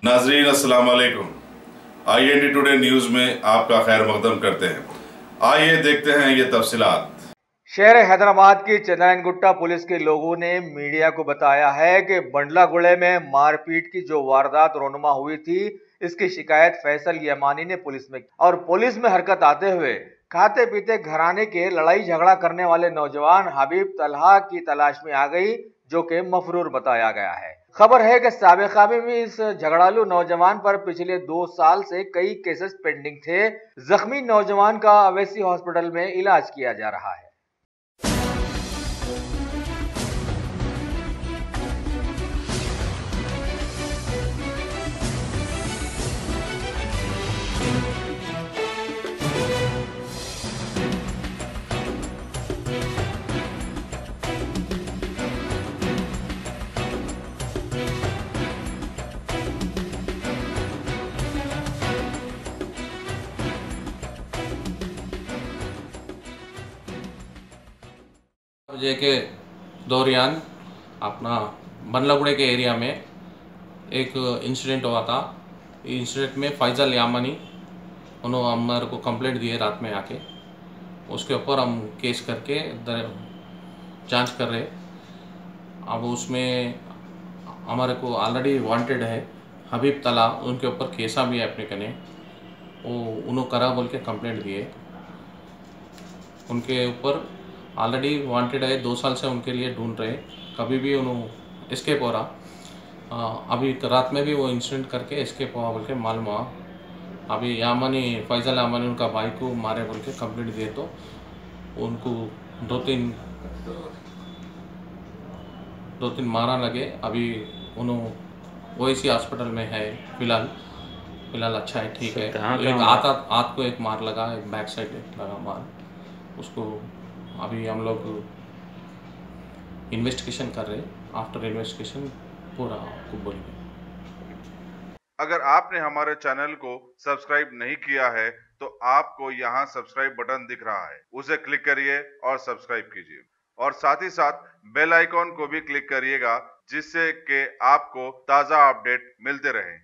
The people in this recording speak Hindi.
नाजरीन अस्सलाम वालेकुम। IND टुडे न्यूज में आपका खैर मकदम करते हैं। आइए देखते हैं ये तफसीलात। शहर हैदराबाद की चंद्रायन गुट्टा पुलिस के लोगों ने मीडिया को बताया है कि बंडलागुड़े में मारपीट की जो वारदात रोनुमा हुई थी, इसकी शिकायत फैसल यमानी ने पुलिस में की और पुलिस में हरकत आते हुए खाते पीते घराने के लड़ाई झगड़ा करने वाले नौजवान हबीब तलहा की तलाश में आ गई, जो कि मफरूर बताया गया है। खबर है कि साबिका में भी इस झगड़ालू नौजवान पर पिछले 2 साल से कई केसेस पेंडिंग थे। जख्मी नौजवान का अवैसी हॉस्पिटल में इलाज किया जा रहा है। बजे के दौरान अपना बनलागुड़े के एरिया में एक इंसिडेंट हुआ था। इंसिडेंट में फैजल यामानी उन्होंने हमारे को कंप्लेंट दिए रात में आके, उसके ऊपर हम केस करके जांच कर रहे। अब उसमें हमारे को ऑलरेडी वांटेड है हबीब तला, उनके ऊपर केसा भी है अपने कने, वो उन्होंने करा बोल के कंप्लेंट दिए। उनके ऊपर ऑलरेडी वांटेड है, 2 साल से उनके लिए ढूंढ रहे, कभी भी उन्होंने एस्केप हो रहा। अभी रात में भी वो इंसिडेंट करके एस्केप हुआ बोल के मालूम हुआ। अभी यामानी फैजल यामानी उनका भाई को मारे बोल के कंप्लेंट दिए, तो उनको दो तीन मारा लगे। अभी उन्होंने ओएसी हॉस्पिटल में है फिलहाल अच्छा है, ठीक है। एक हाथ को एक मार लगा, एक बैक साइड लगा मार उसको। अभी हम लोग इन्वेस्टिगेशन कर रहे, आफ्टर इन्वेस्टिगेशन पूरा आपको बोलेंगे। अगर आपने हमारे चैनल को सब्सक्राइब नहीं किया है तो आपको यहाँ सब्सक्राइब बटन दिख रहा है, उसे क्लिक करिए और सब्सक्राइब कीजिए और साथ ही साथ बेल आइकॉन को भी क्लिक करिएगा, जिससे कि आपको ताज़ा अपडेट मिलते रहें।